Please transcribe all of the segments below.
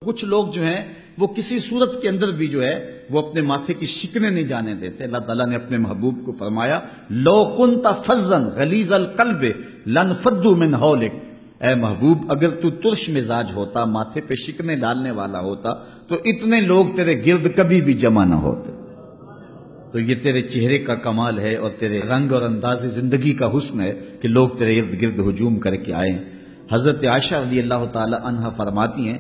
کچھ لوگ جو ہیں وہ کسی صورت کے اندر بھی جو ہے وہ اپنے ماتھے کی شکنیں نہیں جانے دیتے. اللہ تعالیٰ نے اپنے محبوب کو فرمایا لو کنت فظا غلیظ القلب لانفضوا من حولک، اے محبوب اگر تو ترش مزاج ہوتا، ماتھے پہ شکنیں ڈالنے والا ہوتا تو اتنے لوگ تیرے گرد کبھی بھی جمع نہ ہوتے. تو یہ تیرے چہرے کا کمال ہے اور تیرے رنگ اور انداز زندگی کا حسن ہے کہ لوگ تیرے ارد گرد ہجوم کر کے آئے. حضرت عائشہ رضی اللہ تعالی عنہا فرماتی ہیں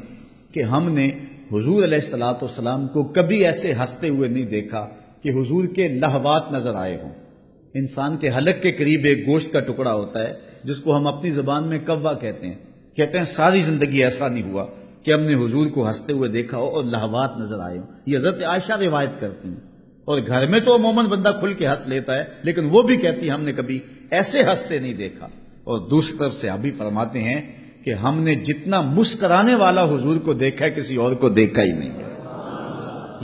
کہ ہم نے حضور علیہ الصلوۃ والسلام کو کبھی ایسے ہنستے ہوئے نہیں دیکھا کہ حضور کے لہوات نظر آئے ہوں. انسان کے حلق کے قریب ایک گوشت کا ٹکڑا ہوتا ہے جس کو ہم اپنی زبان میں کوا کہتے ہیں ساری زندگی ایسا نہیں ہوا کہ ہم نے حضور کو ہنستے ہوئے دیکھا ہو اور لہوات نظر آئے ہوں. یہ حضرت عائشہ روایت کرتی ہیں. اور گھر میں تو عموماً بندہ کھل کے ہنس لیتا ہے، لیکن وہ بھی کہتی ہم نے کبھی ایسے ہنستے نہیں دیکھا. اور دوسری طرف سے ابھی فرماتے ہیں کہ ہم نے جتنا مسکرانے والا حضور کو دیکھا ہے کسی اور کو دیکھا ہی نہیں ہے.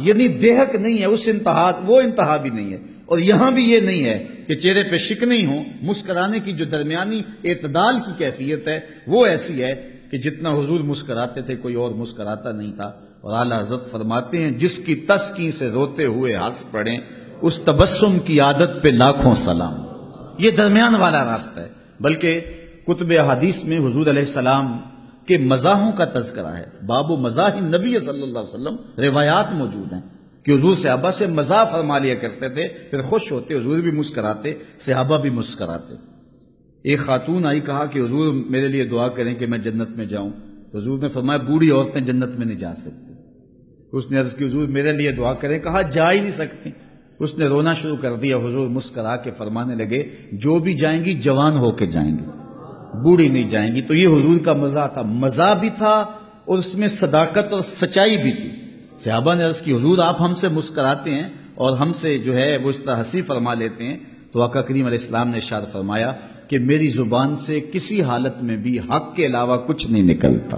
یعنی دیہک نہیں ہے، اس انتہا وہ انتہا بھی نہیں ہے. اور یہاں بھی یہ نہیں ہے کہ چہرے پہ شکنیں ہی ہوں. مسکرانے کی جو درمیانی اعتدال کی کیفیت ہے وہ ایسی ہے کہ جتنا حضور مسکراتے تھے کوئی اور مسکراتا نہیں تھا. اور اعلیٰ حضرت فرماتے ہیں جس کی تسکین سے روتے ہوئے ہنس پڑیں اس تبسم کی عادت پہ لاکھوں سلام. یہ درمیان والا راستہ ہے. بلکہ کتب احادیث میں حضور علیہ السلام کے مزاحوں کا تذکرہ ہے. باب مزاح النبی صلی اللہ علیہ وسلم روایات موجود ہیں کہ حضور صحابہ سے مزاح فرما لیا کرتے تھے، پھر خوش ہوتے، حضور بھی مسکراتے، صحابہ بھی مسکراتے. ایک خاتون آئی، کہا کہ حضور میرے لیے دعا کریں کہ میں جنت میں جاؤں. حضور نے فرمایا بوڑھی عورتیں جنت میں نہیں جا سکتی. اس نے عرض کی حضور میرے لیے دعا کریں. کہا جا ہی نہیں سکتی. اس نے رونا شروع کر دیا. حضور مسکرا کے فرمانے لگے جو بھی جائیں گی جوان ہو کے جائیں گی، بوڑھی نہیں جائیں گی. تو یہ حضور کا مزاح تھا. مزاح بھی تھا اور اس میں صداقت اور سچائی بھی تھی. صحابہ نے عرض کی حضور آپ ہم سے مسکراتے ہیں اور ہم سے جو ہے وہ اس طرح ہنسی فرما لیتے ہیں. تو آقا کریم علیہ السلام نے ارشاد فرمایا کہ میری زبان سے کسی حالت میں بھی حق کے علاوہ کچھ نہیں نکلتا.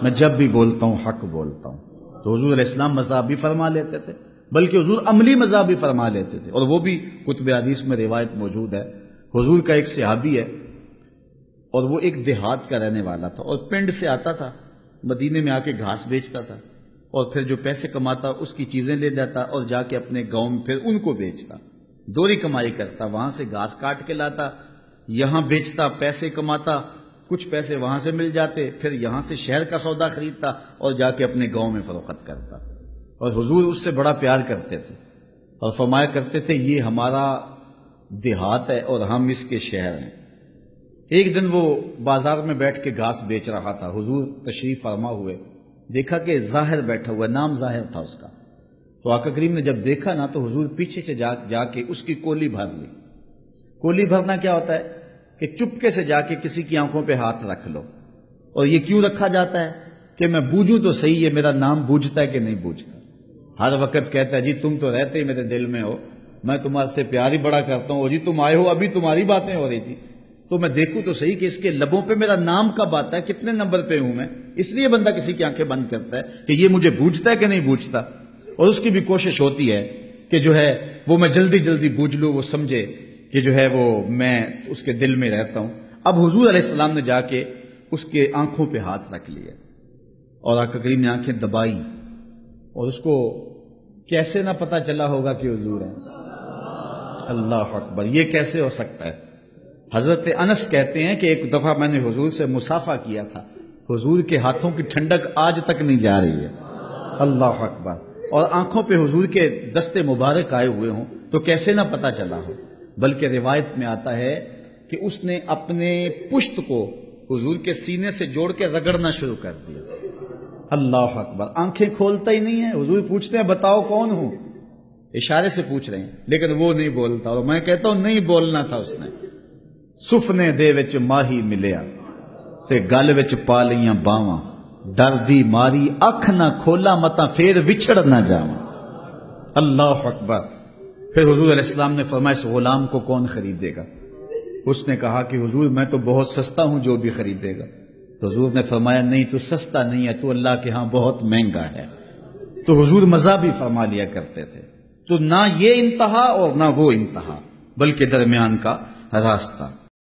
میں جب بھی بولتا ہوں حق بولتا ہوں. تو حضور علیہ السلام مزاح بھی فرما لیتے تھے، بلکہ حضور عملی مزاح بھی فرما لیتے تھے. اور وہ بھی کتب حدیث میں روایت موجود ہے. حضور کا ایک صحابی ہے اور وہ ایک دیہات کا رہنے والا تھا اور پنڈ سے آتا تھا، مدینے میں آ کے گھاس بیچتا تھا اور پھر جو پیسے کماتا اس کی چیزیں لے جاتا اور جا کے اپنے گاؤں میں پھر ان کو بیچتا. دوہری کمائی کرتا، وہاں سے گھاس کاٹ کے لاتا، یہاں بیچتا، پیسے کماتا، کچھ پیسے وہاں سے مل جاتے، پھر یہاں سے شہر کا سودا خریدتا اور جا کے اپنے گاؤں میں فروخت کرتا. اور حضور اس سے بڑا پیار کرتے تھے اور فرمایا کرتے تھے یہ ہمارا دیہات ہے اور ہم اس کے شہر ہیں. ایک دن وہ بازار میں بیٹھ کے گھاس بیچ رہا تھا. حضور تشریف فرما ہوئے، دیکھا کہ ظاہر بیٹھا ہوا، نام ظاہر تھا اس کا. تو آقا کریم نے جب دیکھا نا تو حضور پیچھے سے جا کے اس کی کولی بھر لی. کولی بھرنا کیا ہوتا ہے کہ چپکے سے جا کے کسی کی آنکھوں پہ ہاتھ رکھ لو. اور یہ کیوں رکھا جاتا ہے کہ میں بوجھوں تو صحیح یہ میرا نام بوجھتا ہے کہ نہیں بوجھتا. ہر وقت کہتا ہے جی تم تو رہتے ہی میرے دل میں ہو، میں تمہارے سے پیار ہی بڑا کرتا ہوں. جی تم آئے ہو، ابھی تمہاری باتیں ہو رہی تھی تو میں دیکھوں تو صحیح کہ اس کے لبوں پہ میرا نام کب آتا ہے، کتنے نمبر پہ ہوں میں. اس لیے بندہ کسی کی آنکھیں بند کرتا ہے کہ یہ مجھے بوجھتا ہے کہ نہیں بوجھتا. اور اس کی بھی کوشش ہوتی ہے کہ جو ہے وہ میں جلدی جلدی بوجھ لوں، وہ سمجھے کہ جو ہے وہ میں اس کے دل میں رہتا ہوں. اب حضور علیہ السلام نے جا کے اس کے آنکھوں پہ ہاتھ رکھ لیا اور آقا کریم نے آنکھیں دبائی اور اس کو کیسے نہ پتا چلا ہوگا کہ حضور ہیں. اللہ اکبر، یہ کیسے ہو سکتا ہے؟ حضرت انس کہتے ہیں کہ ایک دفعہ میں نے حضور سے مصافحہ کیا تھا، حضور کے ہاتھوں کی ٹھنڈک آج تک نہیں جا رہی ہے. اللہ اکبر. اور آنکھوں پہ حضور کے دستے مبارک آئے ہوئے ہوں تو کیسے نہ پتا چلا ہو. بلکہ روایت میں آتا ہے کہ اس نے اپنے پشت کو حضور کے سینے سے جوڑ کے رگڑنا شروع کر دیا. اللہ اکبر. آنکھیں کھولتا ہی نہیں ہے. حضور پوچھتے ہیں بتاؤ کون ہوں، اشارے سے پوچھ رہے ہیں لیکن وہ نہیں بولتا. اور میں کہتا ہوں نہیں بولنا تھا اس نے. سفنے دے وچ ماہی ملیا تے گل وچ پا لیاں باواں، ڈر دی ماری اکھ نہ کھولا متا پھر وچھڑ نہ جاواں. اللہ اکبر. پھر حضور علیہ السلام نے فرمایا اس غلام کو کون خریدے گا؟ اس نے کہا کہ حضور میں تو بہت سستا ہوں، جو بھی خریدے گا. تو حضور نے فرمایا نہیں تو سستا نہیں ہے، تو اللہ کے ہاں بہت مہنگا ہے. تو حضور مزاح بھی فرما لیا کرتے تھے. تو نہ یہ انتہا اور نہ وہ انتہا، بلکہ درمیان کا راستہ.